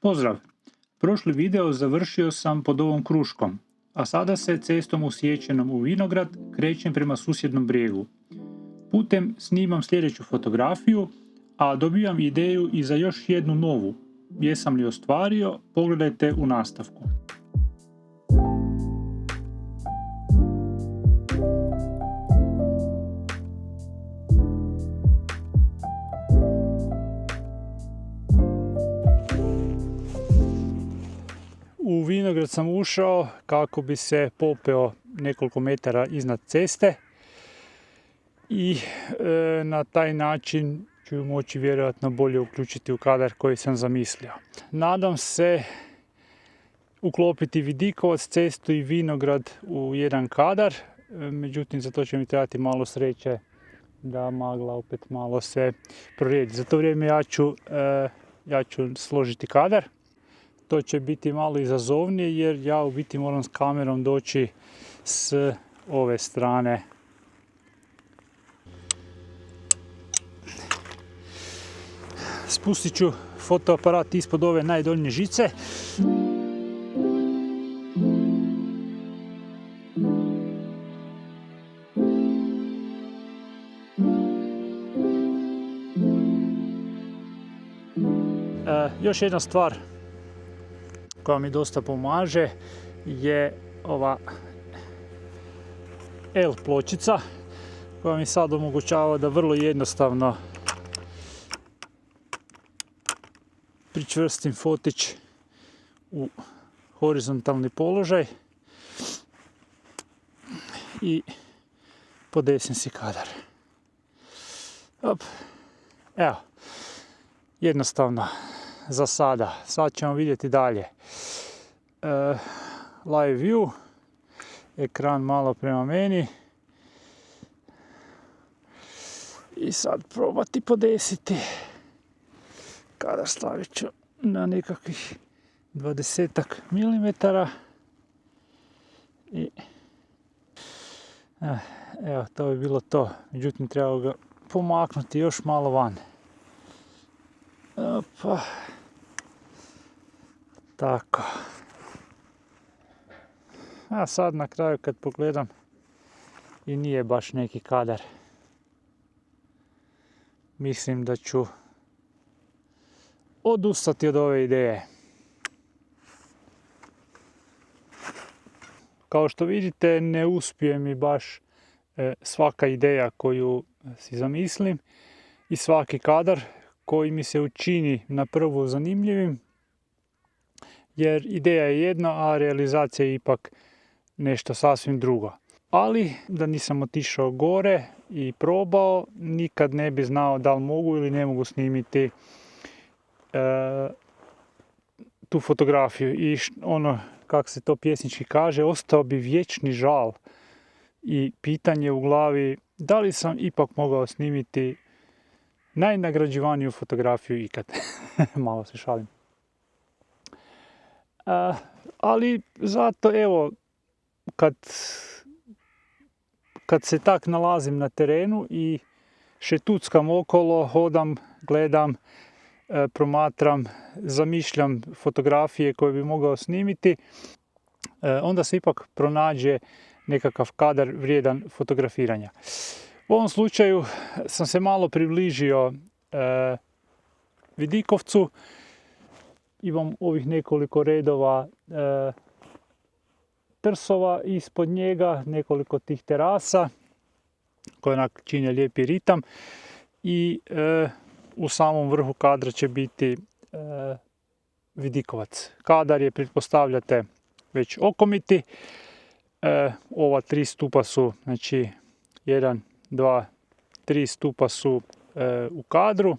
Pozdrav! Prošli video završio sam pod ovom kruškom, a sada se cestom usjećenom u vinograd krećem prema susjednom brijegu. Putem snimam sljedeću fotografiju, a dobijam ideju i za još jednu novu. Jesam li ostvario? Pogledajte u nastavku. U vinograd sam ušao kako bi se popeo nekoliko metara iznad ceste i na taj način ću moći vjerojatno bolje uključiti u kadar koji sam zamislio. Nadam se uklopiti vidikovac, cestu i vinograd u jedan kadar, međutim za to će mi trebati malo sreće da magla opet malo se proredi. Za to vrijeme ja ću složiti kadar. To će biti malo izazovnije jer ja u biti moram s kamerom doći s ove strane. Spustit ću fotoaparat ispod ove najdolje žice. Još jedna stvar koja mi dosta pomaže je ova L pločica koja mi sad omogućava da vrlo jednostavno pričvrstim fotić u horizontalni položaj i podesim si kadar. Evo, jednostavno za sada. Sad ćemo vidjeti dalje. Live view, ekran malo prema meni i sad probati podesiti. Kadar stavit ću na nekakvih 20 mm i evo, to bi bilo to. Međutim, treba ga pomaknuti još malo van. Opa. Tako. A sad na kraju kad pogledam i nije baš neki kadar. Mislim da ću odustati od ove ideje. Kao što vidite, ne uspije mi baš svaka ideja koju si zamislim i svaki kadar koji mi se učini na prvu zanimljivim, jer ideja je jedna, a realizacija je ipak nešto sasvim drugo. Ali da nisam otišao gore i probao, nikad ne bi znao da li mogu ili ne mogu snimiti tu fotografiju. I ono, kako se to pjesnički kaže, ostao bi vječni žal i pitanje u glavi da li sam ipak mogao snimiti najnagrađivaniju fotografiju ikad. Malo se šalim. Ali zato evo, kad se tak nalazim na terenu i šetuckam okolo, hodam, gledam, promatram, zamišljam fotografije koje bi mogao snimiti, onda se ipak pronađe nekakav kadar vrijedan fotografiranja. U ovom slučaju sam se malo približio vidikovcu. Imam ovih nekoliko redova trsova ispod njega, nekoliko tih terasa koje onak čine lijepi ritam i u samom vrhu kadra će biti vidikovac. Kadar je, pretpostavljate, već okomiti. Ova 3 stupa su, znači 1, 2, 3 stupa su u kadru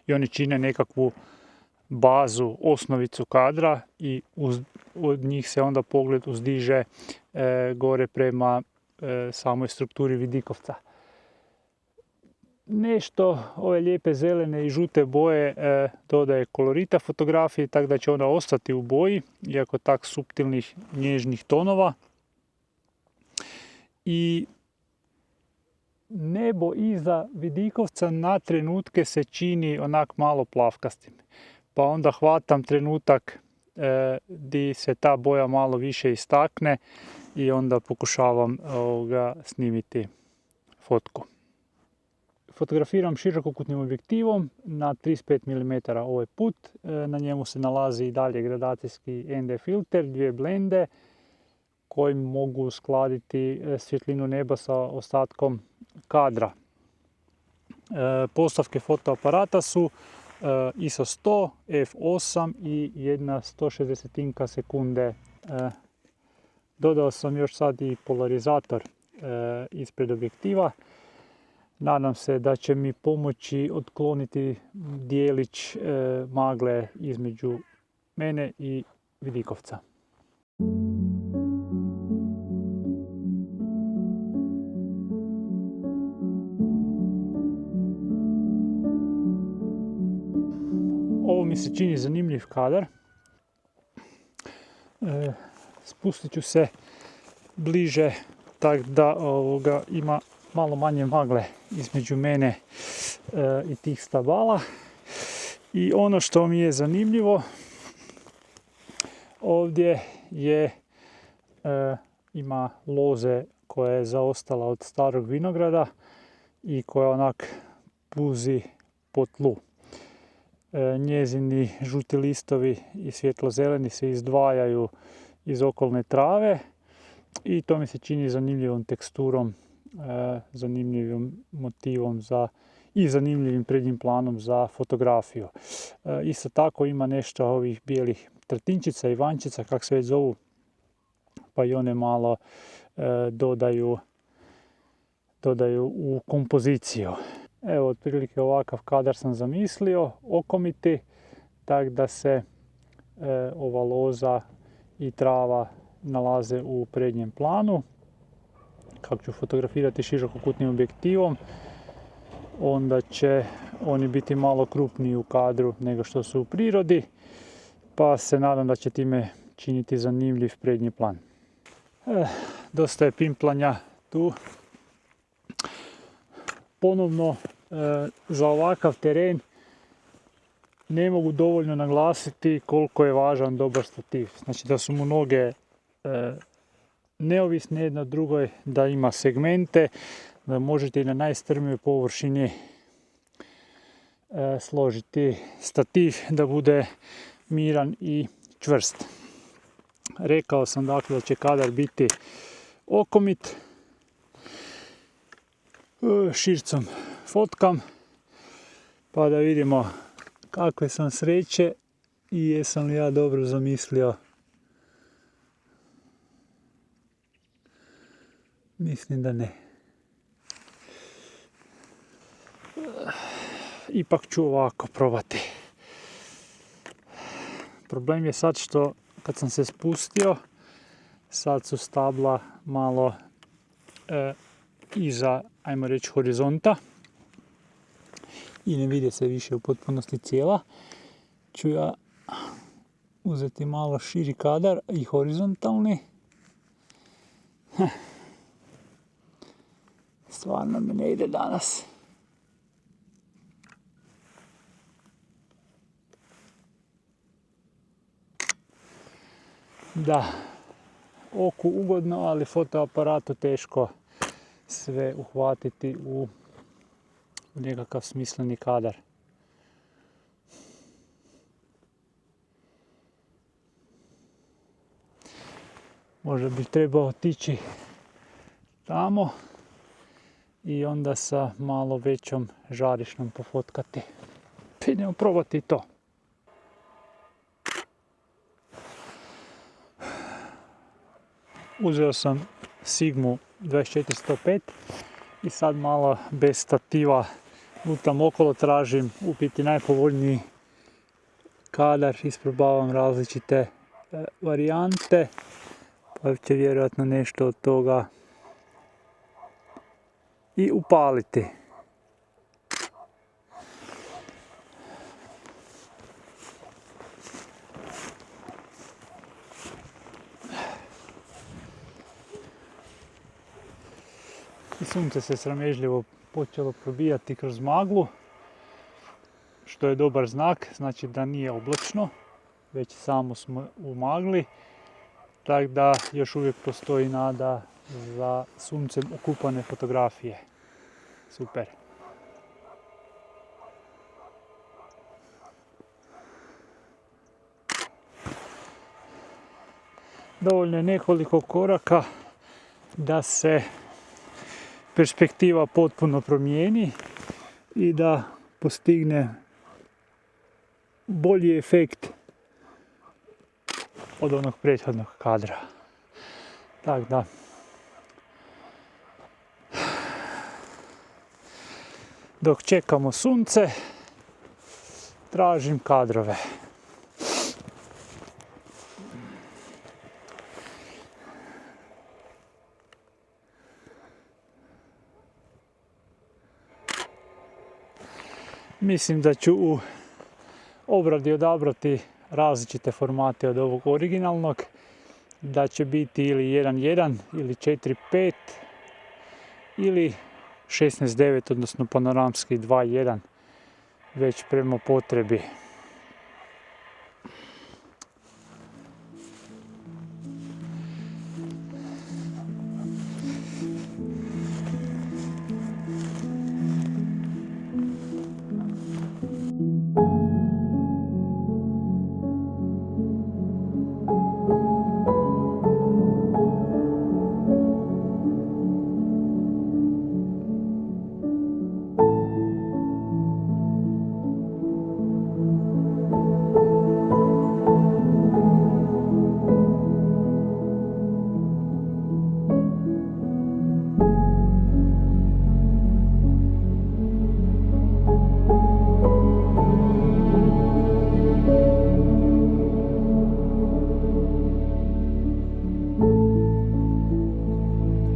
i oni čine nekakvu bazu, osnovicu kadra i od njih se onda pogled uzdiže gore prema samoj strukturi vidikovca. Nešto ove lijepe zelene i žute boje dodaje kolorita fotografije, tako da će ona ostati u boji, iako tak suptilnih, nježnih tonova. I nebo iza vidikovca na trenutke se čini onak malo plavkastim. pa onda hvatam trenutak di se ta boja malo više istakne i onda pokušavam snimiti fotku. Fotografiram širokokutnim objektivom na 35 mm ovaj put. Na njemu se nalazi i dalje gradacijski ND filter, 2 blende kojim mogu uskladiti svjetlinu neba sa ostatkom kadra. Postavke fotoaparata su ISO 100, f8 i jedna 160 sekunde. Dodao sam još sad i polarizator ispred objektiva. Nadam se da će mi pomoći otkloniti dijelić magle između mene i vidikovca. Ovo mi se čini zanimljiv kadar. Spustit ću se bliže tako da ima malo manje magle između mene i tih stabala. I ono što mi je zanimljivo ovdje je ima loze koja je zaostala od starog vinograda i koja onak puzi po tlu. Njezini žuti listovi i svjetlozeleni se izdvajaju iz okolne trave i to mi se čini zanimljivom teksturom, zanimljivim motivom i zanimljivim prednjim planom za fotografiju. Isto tako ima nešto ovih bijelih trtinčica i vančica, kak se već zovu, pa i one malo dodaju u kompoziciju. Evo, otprilike ovakav kadar sam zamislio, okomiti, tako da se ova loza i trava nalaze u prednjem planu. Kako ću fotografirati širokokutnim objektivom, onda će oni biti malo krupniji u kadru nego što su u prirodi, pa se nadam da će time činiti zanimljiv prednji plan. Dosta je pimplanja tu. Ponovno, za ovakav teren ne mogu dovoljno naglasiti koliko je važan dobar stativ. Znači da su mu noge neovisne jedna od drugoj, da ima segmente, da možete i na najstrmijoj površini složiti stativ da bude miran i čvrst. Rekao sam dakle da će kadar biti okomit. Šircom fotkam pa da vidimo kakve sam sreće i jesam li ja dobro zamislio. Mislim da ne. Ipak ću ovako probati. Problem je sad što kad sam se spustio, sad su stabla malo iza, ajmo reći, horizonta i ne vidi se više u potpunosti cijela. Ću ja uzeti malo širi kadar i horizontalni. Stvarno mi ne ide danas. Da, oku ugodno, ali fotoaparatu teško sve uhvatiti u nekakav smisleni kadar. Možda bi trebao otići tamo i onda sa malo većom žarišnom pofotkati. Idemo probati to. Uzeo sam Sigmu 24-105 i sad malo bez stativa lutam okolo, tražim u biti najpovoljniji kadar, isprobavam različite varijante, pa će vjerojatno nešto od toga i upaliti. I sunce se sramežljivo počelo probijati kroz maglu, što je dobar znak, znači da nije oblačno, već samo smo u magli, tako da još uvijek postoji nada za suncem okupane fotografije. Super. Dovoljno je nekoliko koraka da se perspektiva potpuno promijeni i da postigne bolji efekt od onog prethodnog kadra. Tako da dok čekamo sunce, tražim kadrove. Mislim da ću u obradi odabrati različite formate od ovog originalnog, da će biti ili 1.1 ili 4.5 ili 16.9, odnosno panoramski 2.1, već prema potrebi.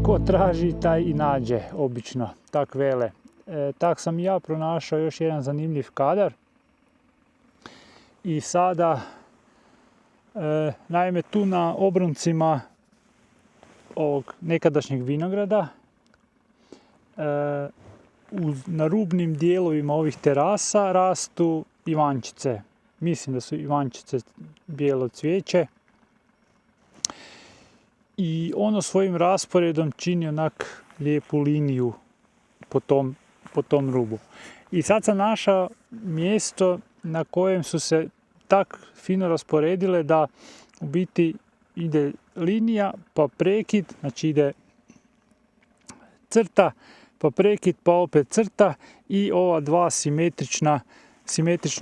Ko traži, taj i nađe, obično, tak vele. Tak sam ja pronašao još jedan zanimljiv kadar. I sada, naime, tu na obroncima ovog nekadašnjeg vinograda, na rubnim dijelovima ovih terasa rastu ivančice. Mislim da su ivančice bijelo cvijeće. I ono svojim rasporedom čini onak lijepu liniju po tom rubu. I sad sam našao mjesto na kojem su se tak fino rasporedile da u biti ide linija, pa prekid, znači ide crta, pa prekid, pa opet crta i ova dva simetrično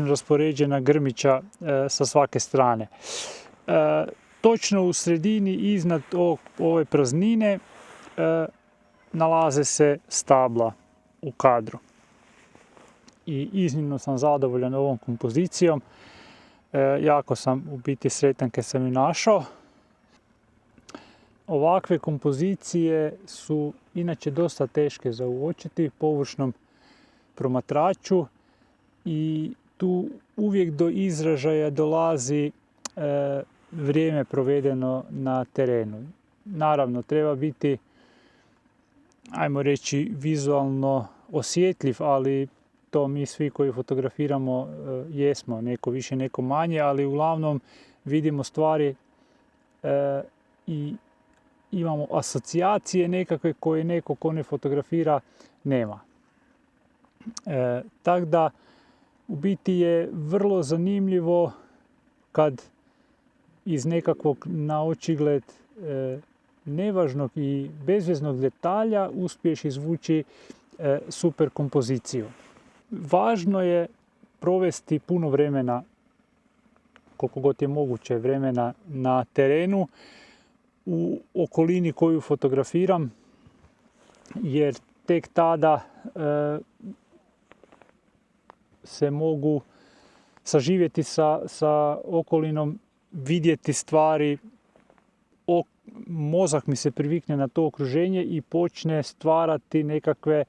raspoređena grmića sa svake strane. Točno u sredini iznad ove praznine nalaze se stabla u kadru. I iznimno sam zadovoljan ovom kompozicijom. Jako sam u biti sretan kad sam ju našao. Ovakve kompozicije su inače dosta teške za uočiti površnom promatraču i tu uvijek do izražaja dolazi vrijeme provedeno na terenu. Naravno, treba biti, ajmo reći, vizualno osjetljiv, ali to mi svi koji fotografiramo jesmo, neko više, neko manje, ali uglavnom vidimo stvari i imamo asocijacije nekakve koje neko ko ne fotografira nema. Tako da u biti je vrlo zanimljivo kad iz nekakvog na očigled nevažnog i bezveznog detalja uspiješ izvući super kompoziciju. Važno je provesti puno vremena, koliko god je moguće vremena na terenu, u okolini koju fotografiram, jer tek tada se mogu saživjeti sa okolinom, vidjeti stvari, mozak mi se privikne na to okruženje i počne stvarati nekakve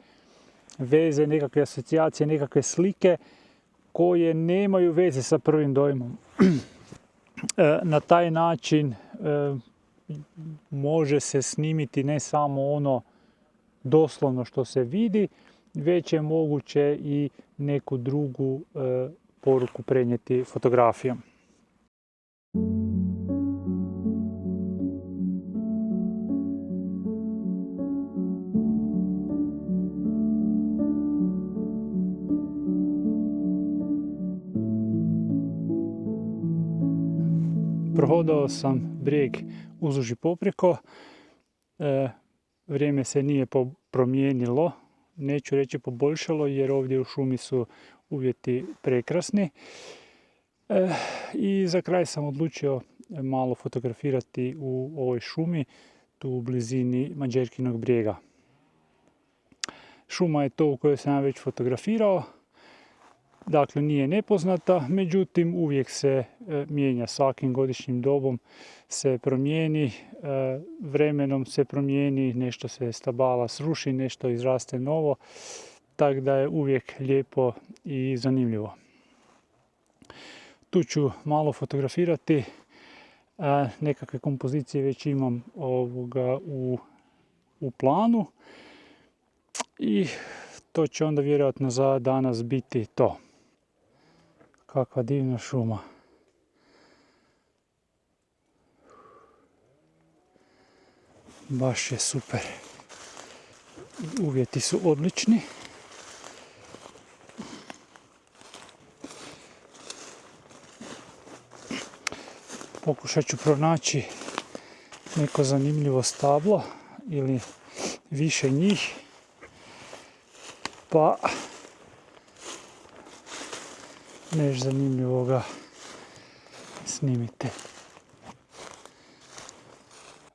veze, nekakve asocijacije, nekakve slike koje nemaju veze sa prvim dojmom. Na taj način može se snimiti ne samo ono doslovno što se vidi, već je moguće i neku drugu poruku prenijeti fotografijom. Prohodao sam brijeg uzduž i poprijeko. Vrijeme se nije promijenilo, neću reći poboljšalo, jer ovdje u šumi su uvjeti prekrasni. I za kraj sam odlučio malo fotografirati u ovoj šumi, tu u blizini Mađerkinog brijega. Šuma je to u kojoj sam ja već fotografirao. Dakle, nije nepoznata, međutim uvijek se mijenja, svakim godišnjim dobom se promijeni, vremenom se promijeni, nešto se stabala sruši, nešto izraste novo, tako da je uvijek lijepo i zanimljivo. Tu ću malo fotografirati, nekakve kompozicije već imam u planu i to će onda vjerojatno za danas biti to. Kakva divna šuma. Baš je super. Uvjeti su odlični. Pokušat ću pronaći neko zanimljivo stablo ili više njih. Pa nešto zanimljivoga snimite.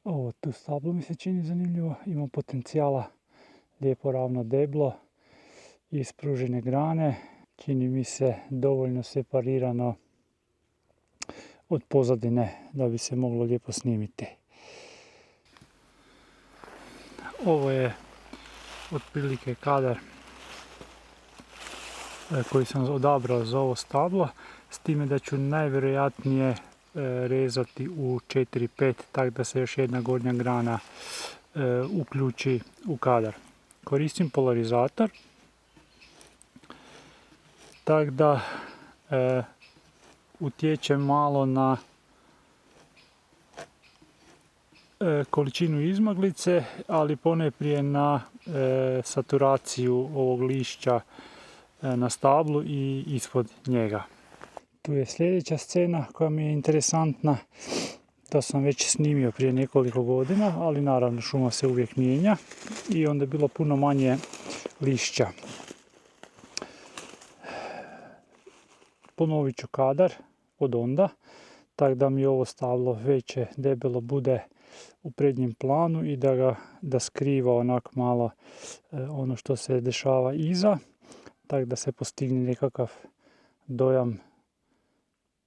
Ovo tu stablo mi se čini zanimljivo, ima potencijala, lijepo ravno deblo, ispružene grane, čini mi se dovoljno separirano od pozadine da bi se moglo lijepo snimiti. Ovo je otprilike kadar koji sam odabrao za ovo stablo, s time da ću najvjerojatnije rezati u 4-5, tako da se još jedna gornja grana uključi u kadar. Koristim polarizator, tako da utječem malo na količinu izmaglice, ali ponajprije na saturaciju ovog lišća na stablu i ispod njega. Tu je sljedeća scena koja mi je interesantna. To sam već snimio prije nekoliko godina, ali naravno šuma se uvijek mijenja i onda je bilo puno manje lišća. Ponovit ću kadar od onda, tako da mi ovo stablo veće, debelo bude u prednjem planu i da skriva onak malo ono što se dešava iza, tako da se postigne nekakav dojam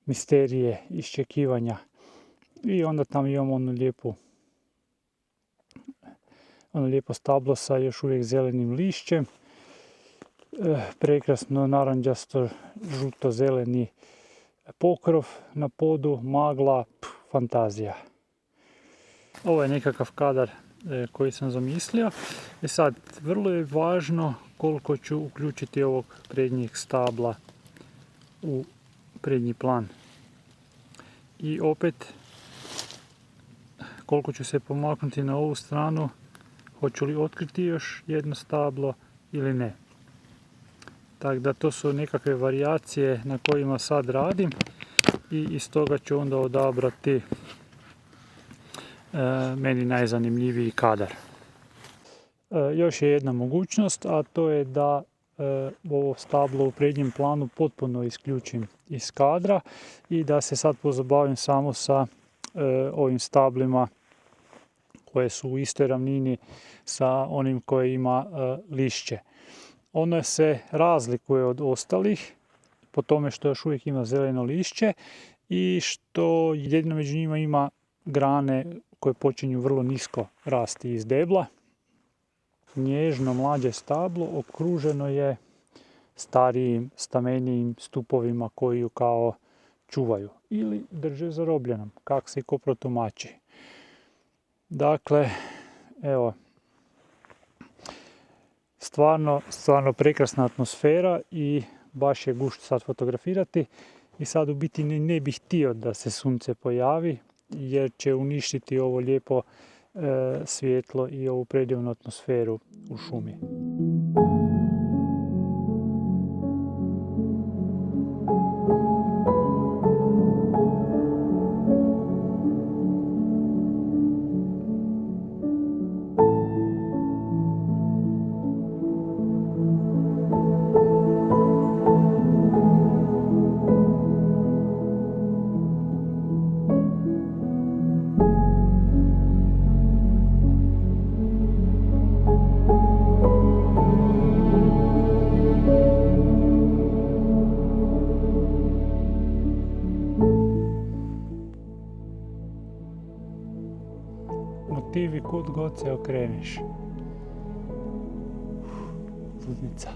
misterije, iščekivanja. I onda tam imamo ono lijepo stablo sa još uvijek zelenim lišćem. Prekrasno naranđasto, žuto-zeleni pokrov na podu, magla, fantazija. Ovo je nekakav kadar koji sam zamislio. Sad, vrlo je važno koliko ću uključiti ovog prednjeg stabla u prednji plan. I opet, koliko ću se pomaknuti na ovu stranu, hoću li otkriti još jedno stablo ili ne. Tako da to su nekakve varijacije na kojima sad radim i iz toga ću onda odabrati meni najzanimljiviji kadar. Još je jedna mogućnost, a to je da ovo stablo u prednjem planu potpuno isključim iz kadra i da se sad pozabavim samo sa ovim stablima koje su u istoj ravnini sa onim koje ima lišće. Ono se razlikuje od ostalih po tome što još uvijek ima zeleno lišće i što jedino među njima ima grane koje počinju vrlo nisko rasti iz debla. Nježno mlađe stablo okruženo je starijim, stamenijim stupovima koji ju kao čuvaju ili drže zarobljenom, kak se i ko protumači. Dakle, evo, stvarno prekrasna atmosfera i baš je gušt sad fotografirati i sad u biti ne bih htio da se sunce pojavi jer će uništiti ovo lijepo svjetlo i ovu predivnu atmosferu u šumi. Motivi kud god se okreneš. Ludnica.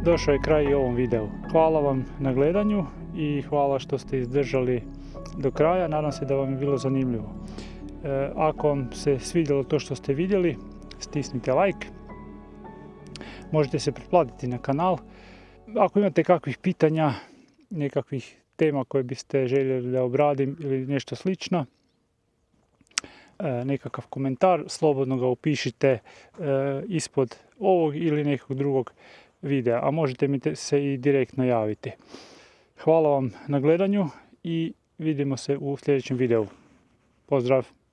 Došao je kraj i ovom videu. Hvala vam na gledanju i hvala što ste izdržali do kraja. Nadam se da vam je bilo zanimljivo. Ako vam se svidjelo to što ste vidjeli, stisnite like. Možete se pretplatiti na kanal. Ako imate kakvih pitanja, nekakvih tema koje biste željeli da obradim ili nešto slično, nekakav komentar, slobodno ga upišite ispod ovog ili nekog drugog videa, a možete mi se i direktno javiti. Hvala vam na gledanju i vidimo se u sljedećem videu. Pozdrav!